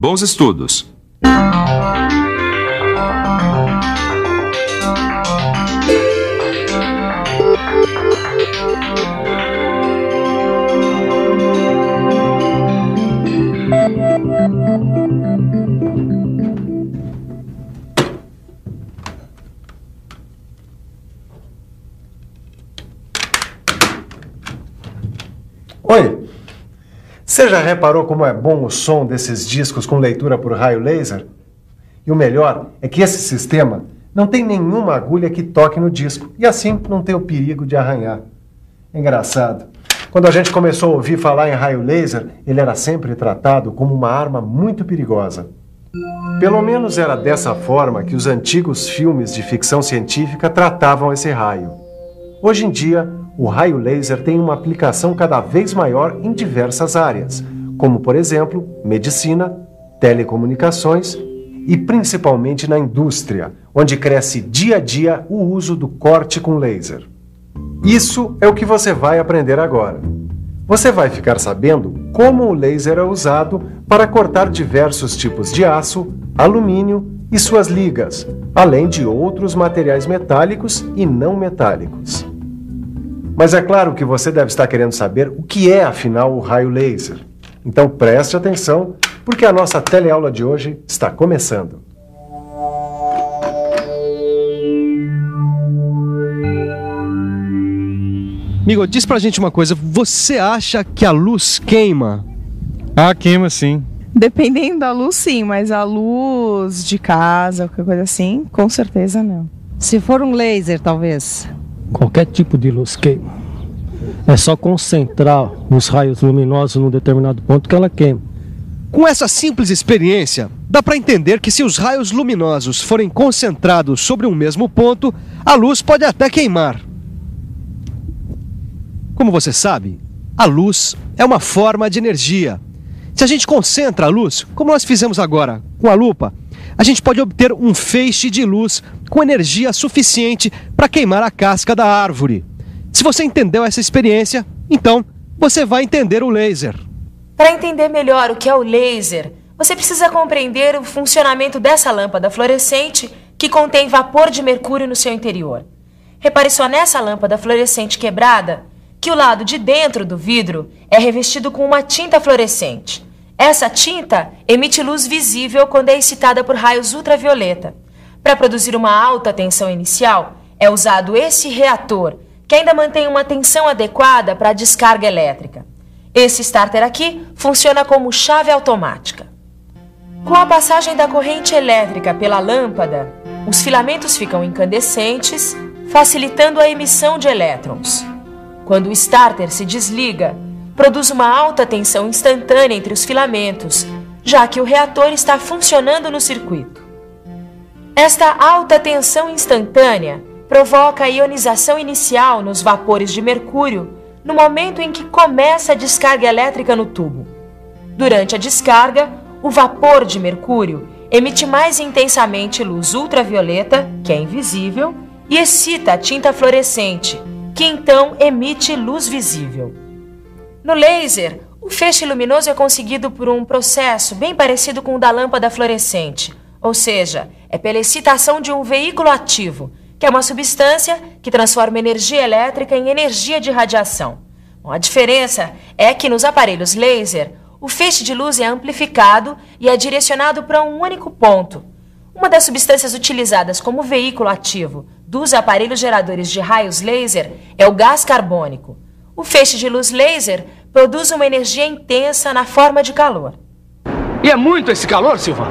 Bons estudos! Oi, você já reparou como é bom o som desses discos com leitura por raio laser? E o melhor é que esse sistema não tem nenhuma agulha que toque no disco e assim não tem o perigo de arranhar. É engraçado. Quando a gente começou a ouvir falar em raio laser, ele era sempre tratado como uma arma muito perigosa. Pelo menos era dessa forma que os antigos filmes de ficção científica tratavam esse raio. Hoje em dia, o raio laser tem uma aplicação cada vez maior em diversas áreas, como, por exemplo, medicina, telecomunicações e principalmente na indústria, onde cresce dia a dia o uso do corte com laser. Isso é o que você vai aprender agora. Você vai ficar sabendo como o laser é usado para cortar diversos tipos de aço, alumínio e suas ligas, além de outros materiais metálicos e não metálicos. Mas é claro que você deve estar querendo saber o que é, afinal, o raio laser. Então preste atenção, porque a nossa teleaula de hoje está começando. Amigo, diz pra gente uma coisa, você acha que a luz queima? Ah, queima sim. Dependendo da luz, sim, mas a luz de casa, qualquer coisa assim, com certeza não. Se for um laser, talvez. Qualquer tipo de luz queima. É só concentrar os raios luminosos num determinado ponto que ela queima. Com essa simples experiência, dá para entender que se os raios luminosos forem concentrados sobre um mesmo ponto, a luz pode até queimar. Como você sabe, a luz é uma forma de energia. Se a gente concentra a luz, como nós fizemos agora com a lupa, a gente pode obter um feixe de luz com energia suficiente para queimar a casca da árvore. Se você entendeu essa experiência, então você vai entender o laser. Para entender melhor o que é o laser, você precisa compreender o funcionamento dessa lâmpada fluorescente que contém vapor de mercúrio no seu interior. Repare só nessa lâmpada fluorescente quebrada que o lado de dentro do vidro é revestido com uma tinta fluorescente. Essa tinta emite luz visível quando é excitada por raios ultravioleta. Para produzir uma alta tensão inicial, é usado esse reator, que ainda mantém uma tensão adequada para a descarga elétrica. Esse starter aqui funciona como chave automática. Com a passagem da corrente elétrica pela lâmpada, os filamentos ficam incandescentes, facilitando a emissão de elétrons. Quando o starter se desliga, produz uma alta tensão instantânea entre os filamentos, já que o reator está funcionando no circuito. Esta alta tensão instantânea provoca a ionização inicial nos vapores de mercúrio no momento em que começa a descarga elétrica no tubo. Durante a descarga, o vapor de mercúrio emite mais intensamente luz ultravioleta, que é invisível, e excita a tinta fluorescente, que então emite luz visível. No laser, o feixe luminoso é conseguido por um processo bem parecido com o da lâmpada fluorescente, ou seja, é pela excitação de um veículo ativo, que é uma substância que transforma energia elétrica em energia de radiação. Bom, a diferença é que nos aparelhos laser, o feixe de luz é amplificado e é direcionado para um único ponto. Uma das substâncias utilizadas como veículo ativo dos aparelhos geradores de raios laser é o gás carbônico. O feixe de luz laser produz uma energia intensa na forma de calor. E é muito esse calor, Silva?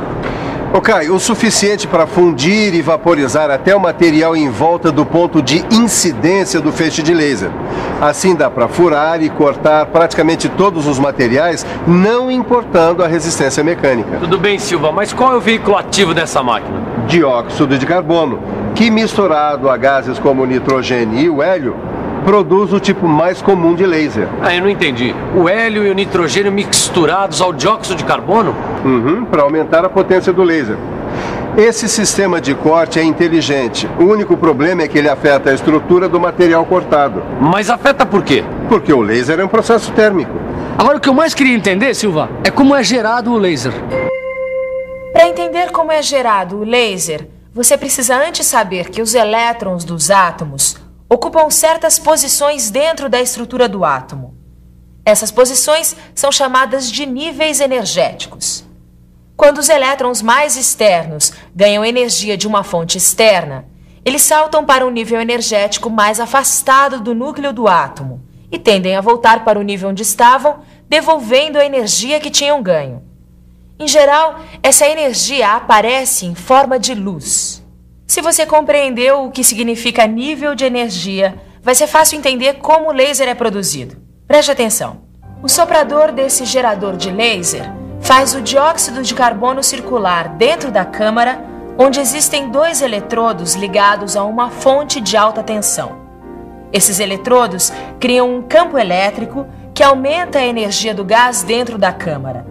Ok, o suficiente para fundir e vaporizar até o material em volta do ponto de incidência do feixe de laser. Assim dá para furar e cortar praticamente todos os materiais, não importando a resistência mecânica. Tudo bem, Silva, mas qual é o veículo ativo dessa máquina? Dióxido de carbono, que misturado a gases como o nitrogênio e o hélio, produz o tipo mais comum de laser. Ah, eu não entendi. O hélio e o nitrogênio misturados ao dióxido de carbono? Para aumentar a potência do laser. Esse sistema de corte é inteligente. O único problema é que ele afeta a estrutura do material cortado. Mas afeta por quê? Porque o laser é um processo térmico. Agora, o que eu mais queria entender, Silva, é como é gerado o laser. Para entender como é gerado o laser, você precisa antes saber que os elétrons dos átomos ocupam certas posições dentro da estrutura do átomo. Essas posições são chamadas de níveis energéticos. Quando os elétrons mais externos ganham energia de uma fonte externa, eles saltam para um nível energético mais afastado do núcleo do átomo e tendem a voltar para o nível onde estavam, devolvendo a energia que tinham ganho. Em geral, essa energia aparece em forma de luz. Se você compreendeu o que significa nível de energia, vai ser fácil entender como o laser é produzido. Preste atenção. O soprador desse gerador de laser faz o dióxido de carbono circular dentro da câmara, onde existem 2 eletrodos ligados a uma fonte de alta tensão. Esses eletrodos criam um campo elétrico que aumenta a energia do gás dentro da câmara.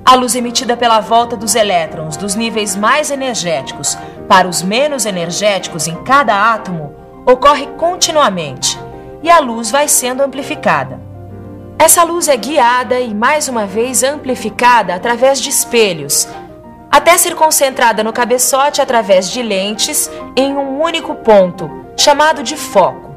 A luz emitida pela volta dos elétrons dos níveis mais energéticos para os menos energéticos em cada átomo ocorre continuamente e a luz vai sendo amplificada. Essa luz é guiada e mais uma vez amplificada através de espelhos, até ser concentrada no cabeçote através de lentes em um único ponto, chamado de foco.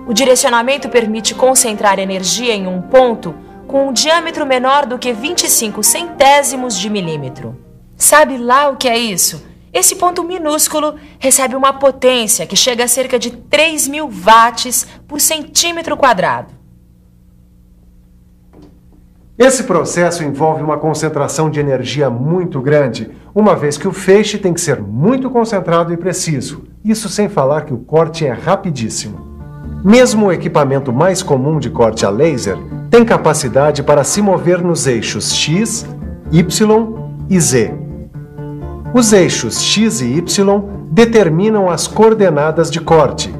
O direcionamento permite concentrar energia em um ponto com um diâmetro menor do que 25 centésimos de milímetro. Sabe lá o que é isso? Esse ponto minúsculo recebe uma potência que chega a cerca de 3.000 watts por centímetro quadrado. Esse processo envolve uma concentração de energia muito grande, uma vez que o feixe tem que ser muito concentrado e preciso. Isso sem falar que o corte é rapidíssimo. Mesmo o equipamento mais comum de corte a laser tem capacidade para se mover nos eixos X, Y e Z. Os eixos X e Y determinam as coordenadas de corte,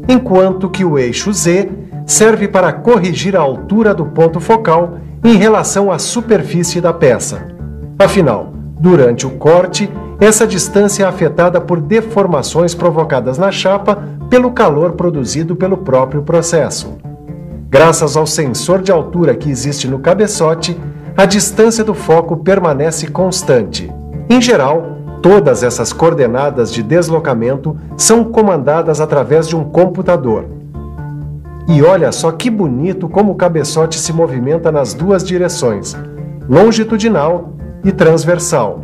enquanto que o eixo Z serve para corrigir a altura do ponto focal em relação à superfície da peça. Afinal, durante o corte, essa distância é afetada por deformações provocadas na chapa pelo calor produzido pelo próprio processo. Graças ao sensor de altura que existe no cabeçote, a distância do foco permanece constante. Em geral, todas essas coordenadas de deslocamento são comandadas através de um computador. E olha só que bonito como o cabeçote se movimenta nas 2 direções, longitudinal e transversal.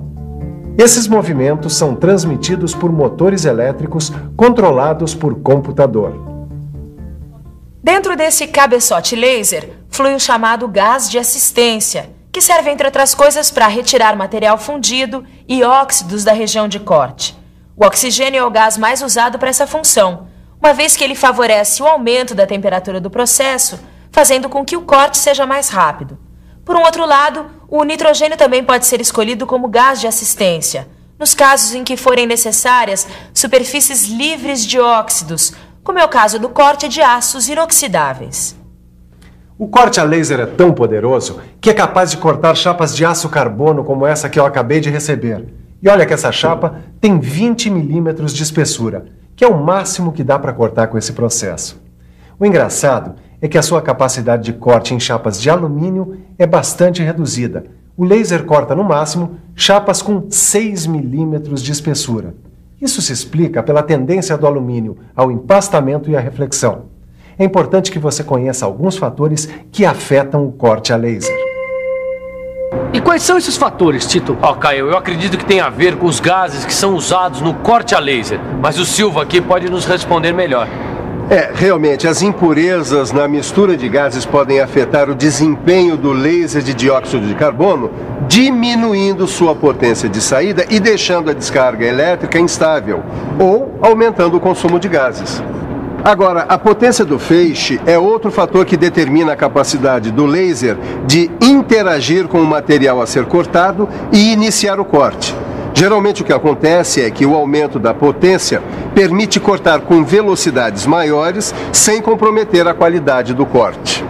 Esses movimentos são transmitidos por motores elétricos controlados por computador. Dentro desse cabeçote laser, flui o chamado gás de assistência, que serve, entre outras coisas, para retirar material fundido e óxidos da região de corte. O oxigênio é o gás mais usado para essa função, uma vez que ele favorece o aumento da temperatura do processo, fazendo com que o corte seja mais rápido. Por um outro lado, o nitrogênio também pode ser escolhido como gás de assistência, nos casos em que forem necessárias superfícies livres de óxidos, como é o caso do corte de aços inoxidáveis. O corte a laser é tão poderoso que é capaz de cortar chapas de aço carbono como essa que eu acabei de receber. E olha que essa chapa tem 20 milímetros de espessura, que é o máximo que dá para cortar com esse processo. O engraçado é que a sua capacidade de corte em chapas de alumínio é bastante reduzida. O laser corta no máximo chapas com 6 milímetros de espessura. Isso se explica pela tendência do alumínio ao empastamento e à reflexão. É importante que você conheça alguns fatores que afetam o corte a laser. E quais são esses fatores, Tito? Caio, eu acredito que tem a ver com os gases que são usados no corte a laser, mas o Silva aqui pode nos responder melhor. Realmente, as impurezas na mistura de gases podem afetar o desempenho do laser de dióxido de carbono, diminuindo sua potência de saída e deixando a descarga elétrica instável, ou aumentando o consumo de gases. Agora, a potência do feixe é outro fator que determina a capacidade do laser de interagir com o material a ser cortado e iniciar o corte. Geralmente o que acontece é que o aumento da potência permite cortar com velocidades maiores sem comprometer a qualidade do corte.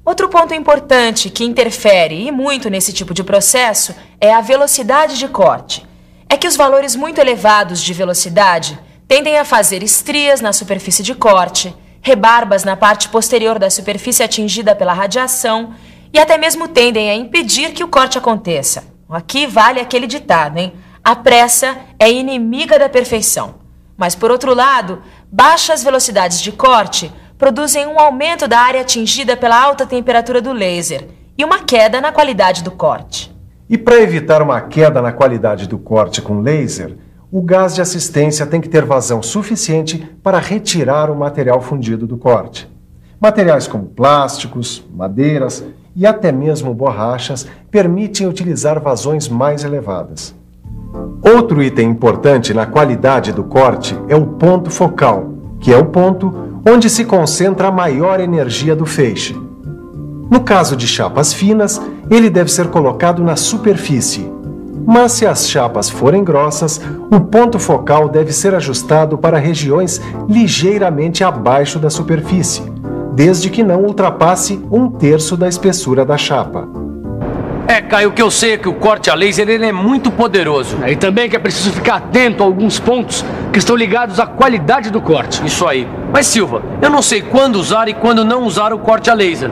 Outro ponto importante que interfere e muito nesse tipo de processo é a velocidade de corte. É que os valores muito elevados de velocidade tendem a fazer estrias na superfície de corte, rebarbas na parte posterior da superfície atingida pela radiação e até mesmo tendem a impedir que o corte aconteça. Aqui vale aquele ditado, hein? A pressa é inimiga da perfeição. Mas, por outro lado, baixas velocidades de corte produzem um aumento da área atingida pela alta temperatura do laser e uma queda na qualidade do corte. E para evitar uma queda na qualidade do corte com laser, o gás de assistência tem que ter vazão suficiente para retirar o material fundido do corte. Materiais como plásticos, madeiras e até mesmo borrachas permitem utilizar vazões mais elevadas. Outro item importante na qualidade do corte é o ponto focal, que é o ponto onde se concentra a maior energia do feixe. No caso de chapas finas, ele deve ser colocado na superfície. Mas se as chapas forem grossas, o ponto focal deve ser ajustado para regiões ligeiramente abaixo da superfície, desde que não ultrapasse 1/3 da espessura da chapa. Caio, o que eu sei é que o corte a laser ele é muito poderoso. E também que é preciso ficar atento a alguns pontos que estão ligados à qualidade do corte. Isso aí. Mas Silva, eu não sei quando usar e quando não usar o corte a laser.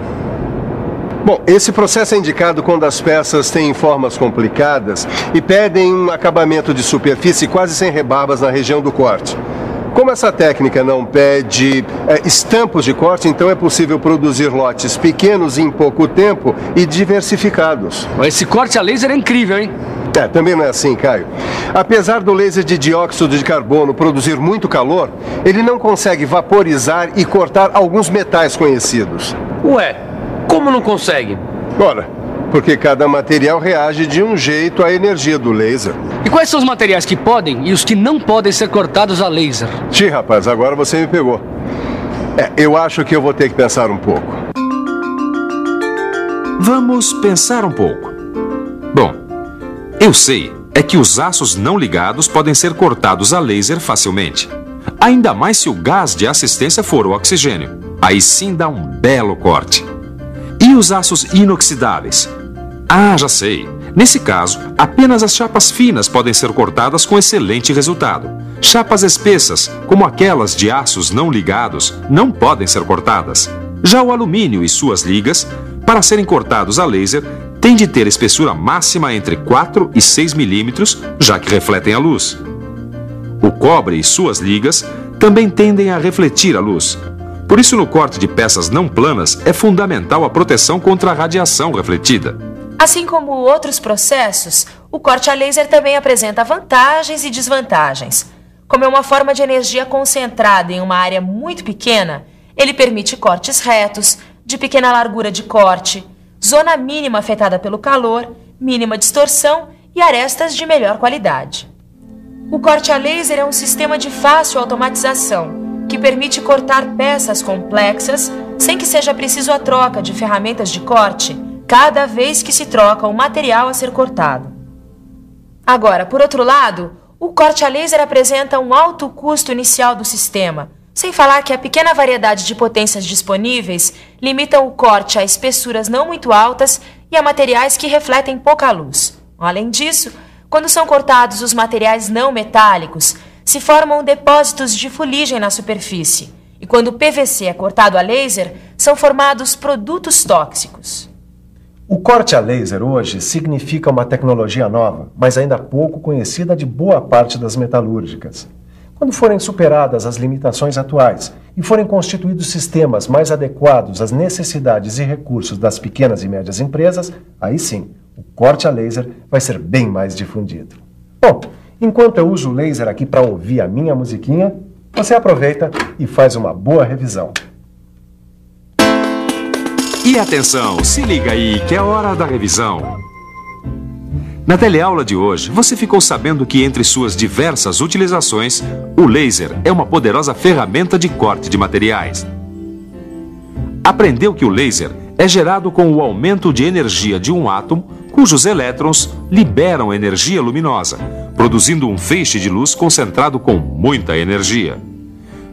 Bom, esse processo é indicado quando as peças têm formas complicadas e pedem um acabamento de superfície quase sem rebarbas na região do corte. Como essa técnica não pede estampos de corte, então é possível produzir lotes pequenos em pouco tempo e diversificados. Esse corte a laser é incrível, hein? Também não é assim, Caio. Apesar do laser de dióxido de carbono produzir muito calor, ele não consegue vaporizar e cortar alguns metais conhecidos. Ué, como não consegue? Ora, porque cada material reage de um jeito à energia do laser. E quais são os materiais que podem e os que não podem ser cortados a laser? Rapaz, agora você me pegou. Eu acho que eu vou ter que pensar um pouco. Vamos pensar um pouco. Bom, eu sei é que os aços não ligados podem ser cortados a laser facilmente. Ainda mais se o gás de assistência for o oxigênio. Aí sim dá um belo corte. E os aços inoxidáveis? Já sei. Nesse caso, apenas as chapas finas podem ser cortadas com excelente resultado. Chapas espessas, como aquelas de aços não ligados, não podem ser cortadas. Já o alumínio e suas ligas, para serem cortados a laser, têm de ter espessura máxima entre 4 e 6 milímetros, já que refletem a luz. O cobre e suas ligas também tendem a refletir a luz. Por isso, no corte de peças não planas, é fundamental a proteção contra a radiação refletida. Assim como outros processos, o corte a laser também apresenta vantagens e desvantagens. Como é uma forma de energia concentrada em uma área muito pequena, ele permite cortes retos, de pequena largura de corte, zona mínima afetada pelo calor, mínima distorção e arestas de melhor qualidade. O corte a laser é um sistema de fácil automatização, que permite cortar peças complexas sem que seja preciso a troca de ferramentas de corte cada vez que se troca o material a ser cortado. Agora, por outro lado, o corte a laser apresenta um alto custo inicial do sistema, sem falar que a pequena variedade de potências disponíveis limita o corte a espessuras não muito altas e a materiais que refletem pouca luz. Além disso, quando são cortados os materiais não metálicos, se formam depósitos de fuligem na superfície, e quando o PVC é cortado a laser, são formados produtos tóxicos. O corte a laser hoje significa uma tecnologia nova, mas ainda pouco conhecida de boa parte das metalúrgicas. Quando forem superadas as limitações atuais e forem constituídos sistemas mais adequados às necessidades e recursos das pequenas e médias empresas, aí sim, o corte a laser vai ser bem mais difundido. Bom, enquanto eu uso o laser aqui para ouvir a minha musiquinha, você aproveita e faz uma boa revisão. E atenção, se liga aí que é hora da revisão. Na teleaula de hoje, você ficou sabendo que entre suas diversas utilizações, o laser é uma poderosa ferramenta de corte de materiais. Aprendeu que o laser é gerado com o aumento de energia de um átomo, cujos elétrons liberam energia luminosa, produzindo um feixe de luz concentrado com muita energia.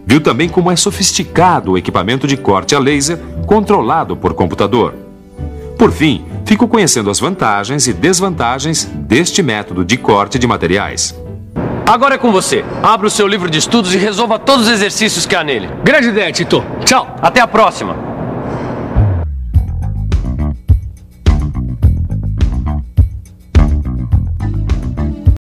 Viu também como é sofisticado o equipamento de corte a laser controlado por computador. Por fim, ficou conhecendo as vantagens e desvantagens deste método de corte de materiais. Agora é com você. Abra o seu livro de estudos e resolva todos os exercícios que há nele. Grande ideia, Tito. Tchau. Até a próxima.